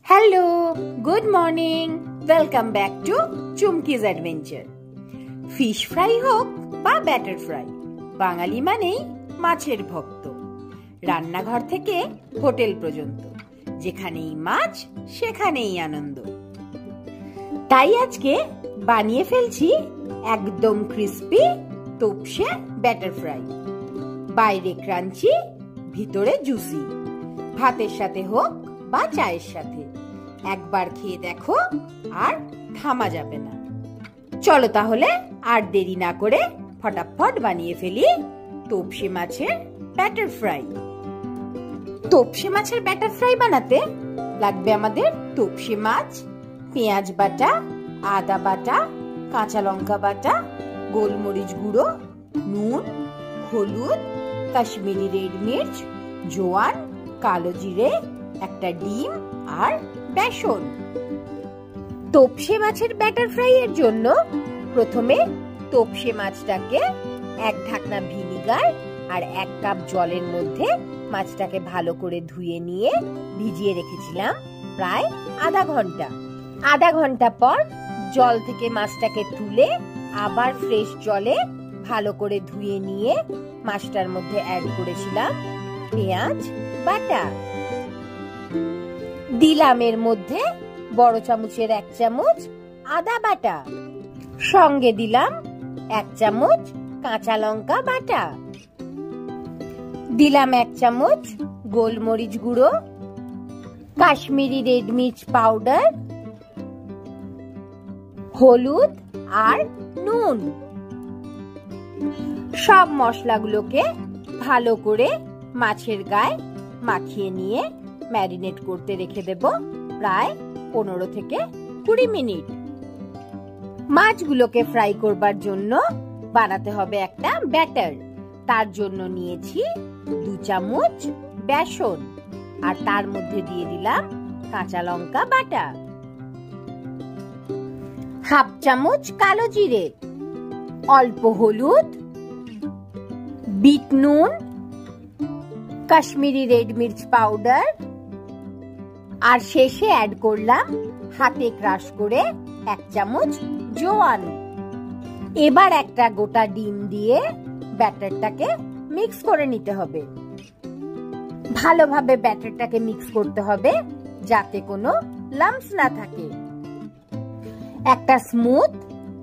Hello, good morning, welcome back to Chumki's adventure. Fish fry হোক বা batter fry, বাঙালি মানেই মাছের ভক্ত। রান্নাঘর থেকে হোটেল পর্যন্ত যেখানেই মাছ সেখানেই আনন্দ। তাই আজকে বানিয়ে ফেলছি একদম ক্রিস্পি তোপসে ব্যাটার ফ্রাই। বাইরে ক্রাঞ্চি, ভিতরে জুসি। ভাতের সাথে হোক বা চায়ের সাথে একবার খেয়ে দেখো, আর থামা যাবে না। চলো তাহলে আর দেরি না করে ফটাফট বানিয়ে ফেলি তোপসে মাছের ব্যাটার ফ্রাই। তোপসে মাছের ব্যাটার ফ্রাই বানাতে লাগবে আমাদের তোপসে মাছ, পেঁয়াজ বাটা, আদা বাটা, কাঁচা লঙ্কা বাটা, গোলমরিচ গুঁড়ো, নুন, হলুদ, কাশ্মীরি রেড মির্চ, জোয়ান, কালো জিরে, একটা ডিম আর বেসন। তোপসে মাছের ব্যাটার ফ্রাই এর জন্য প্রথমে তোপসে মাছটাকে এক ঢাকনা ভিনিগার আর 1 কাপ জলের মধ্যে মাছটাকে ভালো করে ধুয়ে নিয়ে ভিজিয়ে রেখেছিলাম প্রায় আধা ঘন্টা। আধা ঘন্টা পর জল থেকে মাছটাকে তুলে আবার ফ্রেশ জলে ভালো করে ধুয়ে নিয়ে মাছটার মধ্যে অ্যাড করেছিলাম পেঁয়াজ বাটা। দিলাম এর মধ্যে বড় চামচের 1 চামচ আদা বাটা, সঙ্গে দিলাম 1 চামচ কাঁচা লঙ্কা বাটা, দিলাম 1 চামচ গোলমরিচ গুঁড়ো, কাশ্মীরি রেড মির্চ পাউডার, হলুদ আর নুন। সব মশলাগুলোকে ভালো করে মাছের গায়ে মাখিয়ে নিয়ে ম্যারিনেট করতে রেখে দেব প্রায় 15 থেকে 20 মিনিট। মাছগুলোকে ফ্রাই করবার জন্য বানাতে হবে একটা ব্যাটার। তার জন্য নিয়েছি 2 চামচ বেসন, আর তার মধ্যে দিয়ে দিলাম কাঁচা লঙ্কা বাটা, হাফ চামচ কালো জিরে, অল্প হলুদ, বিট নুন, কাশ্মীরি রেড মির্চ পাউডার, আর শেষে অ্যাড করলাম হাতে ক্রাশ করে 1 চামচ জোয়ান। এবার একটা গোটা ডিম দিয়ে ব্যাটারটাকে মিক্স করে নিতে হবে। ভালোভাবে ব্যাটারটাকে মিক্স করতে হবে যাতে কোনো লাম্পস না থাকে। একটা স্মুথ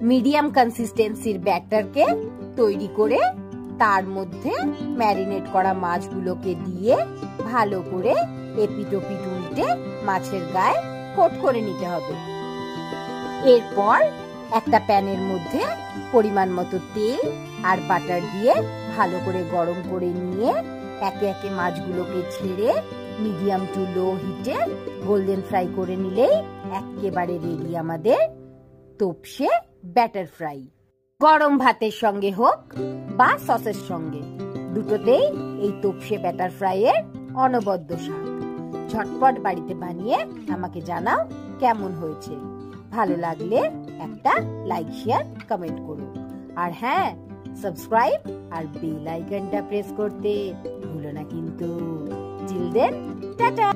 মিডিয়াম কনসিস্টেন্সির ব্যাটারকে তৈরি করে তার মধ্যে ম্যারিনেট করা মাছগুলোকে দিয়ে ভালো করে এপিটোপিট উল্টে মাছের গায়ে কোট করে নিতে হবে। এরপর একটা প্যানের মধ্যে পরিমাণ মতো তেল আর বাটার দিয়ে ভালো করে গরম করে নিয়ে একে একে মাছগুলোকে ছেড়ে মিডিয়াম টু লো হিটে গোল্ডেন ফ্রাই করে নিলেই একেবারে রেডি আমাদের তোপসে ব্যাটার ফ্রাই। গরম ভাতের সঙ্গে হোক বা সসের সঙ্গে, দুটোতেই এই তোপসে ব্যাটার ফ্রাই এর অনবদ্য স্বাদ। ঝটপট বাড়িতে বানিয়ে আমাকে জানাও কেমন হয়েছে। ভালো লাগলে একটা লাইক, শেয়ার, কমেন্ট করো। আর হ্যাঁ, সাবস্ক্রাইব আর বেল আইকনটা প্রেস করতে ভুলো না কিন্তু। Till then, tata.